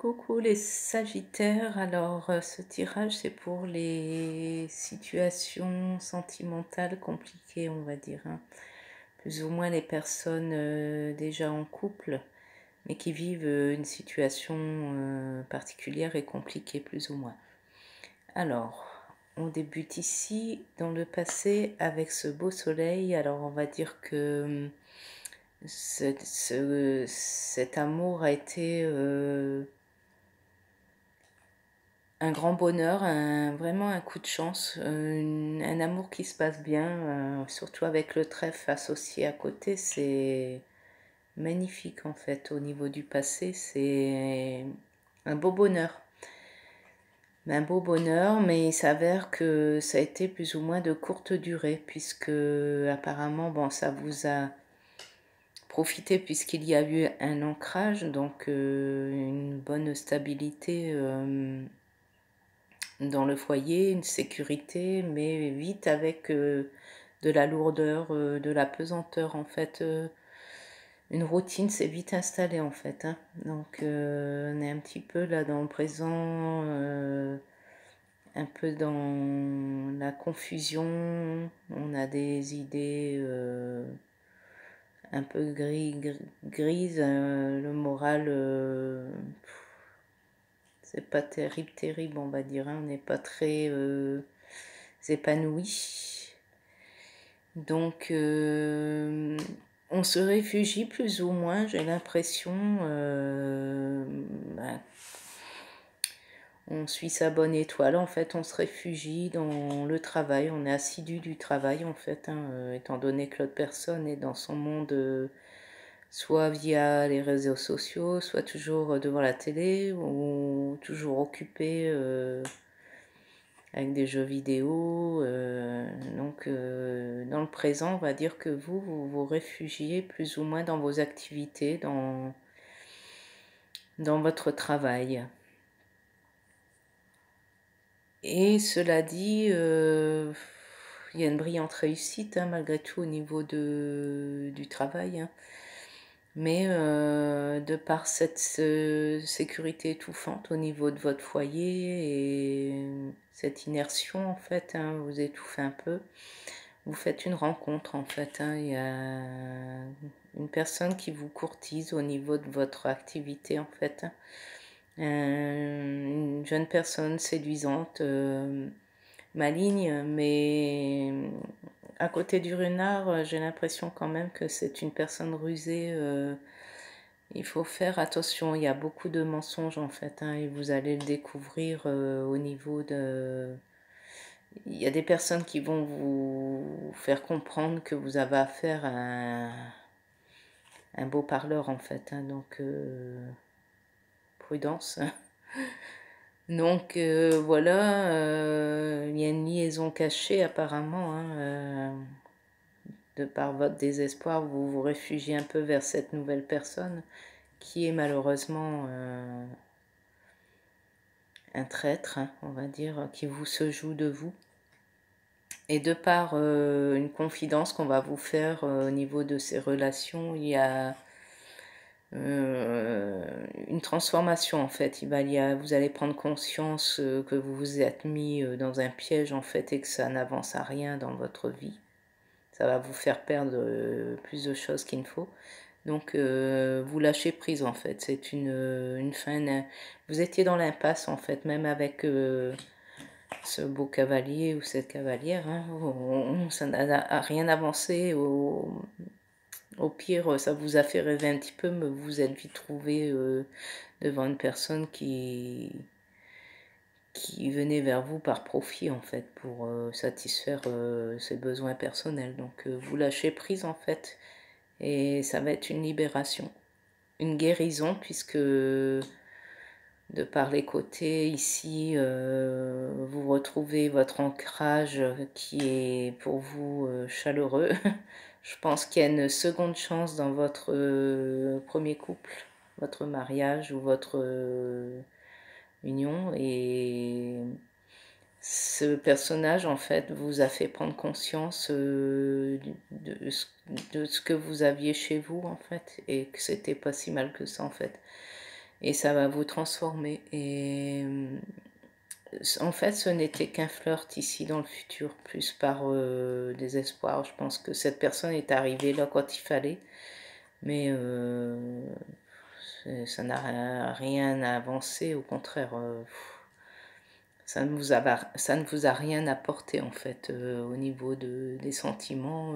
Coucou les Sagittaires, alors ce tirage c'est pour les situations sentimentales compliquées on va dire, hein. Plus ou moins les personnes déjà en couple mais qui vivent une situation particulière et compliquée plus ou moins. Alors on débute ici dans le passé avec ce beau soleil, alors on va dire que cet amour a été un grand bonheur, vraiment un coup de chance, un amour qui se passe bien, surtout avec le trèfle associé à côté, c'est magnifique en fait. Au niveau du passé, c'est un beau bonheur. Un beau bonheur, mais il s'avère que ça a été plus ou moins de courte durée, puisque apparemment, bon, ça vous a profité puisqu'il y a eu un ancrage, donc une bonne stabilité dans le foyer, une sécurité, mais vite avec de la lourdeur, de la pesanteur en fait. Une routine s'est vite installée en fait, hein. Donc on est un petit peu là dans le présent, un peu dans la confusion. On a des idées un peu grises, le moral c'est pas terrible, on va dire, hein. On n'est pas très épanoui. Donc, on se réfugie plus ou moins, j'ai l'impression. Ben, on suit sa bonne étoile, en fait, on se réfugie dans le travail, on est assidu du travail, en fait, hein, étant donné que l'autre personne est dans son monde, soit via les réseaux sociaux, soit toujours devant la télé, ou toujours occupé avec des jeux vidéo. Donc, dans le présent, on va dire que vous vous réfugiez plus ou moins dans vos activités, dans votre travail. Et cela dit, il y a une brillante réussite, hein, malgré tout au niveau du travail, hein. Mais de par cette sécurité étouffante au niveau de votre foyer et cette inertion, en fait, hein, vous étouffez un peu, vous faites une rencontre, en fait, hein. Il y a une personne qui vous courtise au niveau de votre activité, en fait, hein. Une jeune personne séduisante, maligne, mais à côté du renard, j'ai l'impression quand même que c'est une personne rusée. Il faut faire attention, il y a beaucoup de mensonges en fait, hein, et vous allez le découvrir au niveau de... Il y a des personnes qui vont vous faire comprendre que vous avez affaire à un beau parleur en fait, hein, donc prudence. Donc voilà, il y a une liaison cachée apparemment, hein, de par votre désespoir, vous vous réfugiez un peu vers cette nouvelle personne qui est malheureusement un traître, hein, on va dire, qui vous se joue de vous. Et de par une confidence qu'on va vous faire au niveau de ces relations, il y a une transformation en fait. Vous allez prendre conscience que vous vous êtes mis dans un piège en fait et que ça n'avance à rien dans votre vie. Ça va vous faire perdre plus de choses qu'il ne faut. Donc vous lâchez prise en fait. C'est une fin. Vous étiez dans l'impasse en fait, même avec ce beau cavalier ou cette cavalière, hein. Ça n'a rien avancé. Au pire, ça vous a fait rêver un petit peu, mais vous êtes vite trouvé devant une personne qui venait vers vous par profit en fait pour satisfaire ses besoins personnels. Donc vous lâchez prise en fait et ça va être une libération, une guérison puisque de par les côtés ici vous retrouvez votre ancrage qui est pour vous chaleureux. Je pense qu'il y a une seconde chance dans votre premier couple, votre mariage ou votre union, et ce personnage en fait vous a fait prendre conscience de ce que vous aviez chez vous en fait et que c'était pas si mal que ça en fait. et ça va vous transformer. Et en fait, ce n'était qu'un flirt ici dans le futur, plus par désespoir. Je pense que cette personne est arrivée là quand il fallait, mais ça n'a rien avancé, au contraire. Ça ne vous a rien apporté en fait au niveau des sentiments.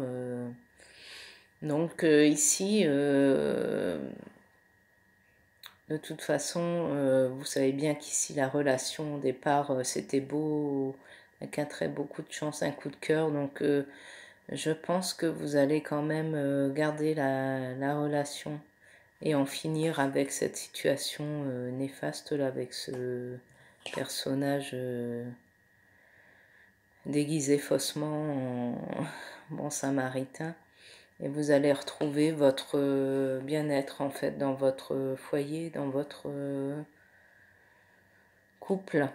Donc ici, de toute façon, vous savez bien qu'ici la relation au départ c'était beau, avec un très beaucoup de chance, un coup de cœur. Donc je pense que vous allez quand même garder la relation et en finir avec cette situation néfaste là, avec ce personnage déguisé faussement en bon samaritain, et vous allez retrouver votre bien-être en fait dans votre foyer, dans votre couple,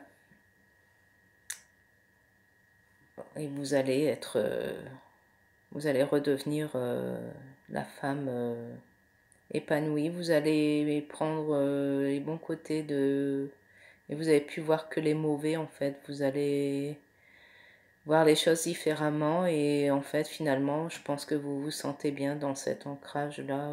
et vous allez redevenir la femme épanouie. Vous allez prendre les bons côtés et vous avez pu voir que les mauvais en fait. Vous allez voir les choses différemment, et en fait finalement je pense que vous vous sentez bien dans cet ancrage là.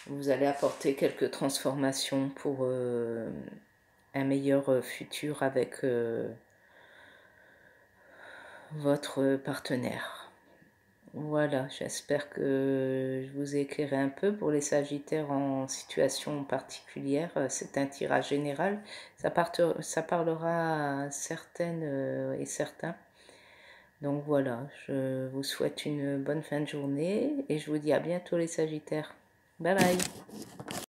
Vous allez apporter quelques transformations pour un meilleur futur avec votre partenaire. Voilà, j'espère que je vous ai éclairé un peu pour les Sagittaires en situation particulière. C'est un tirage général, ça parlera à certaines et certains. Donc voilà, je vous souhaite une bonne fin de journée et je vous dis à bientôt les Sagittaires. Bye bye.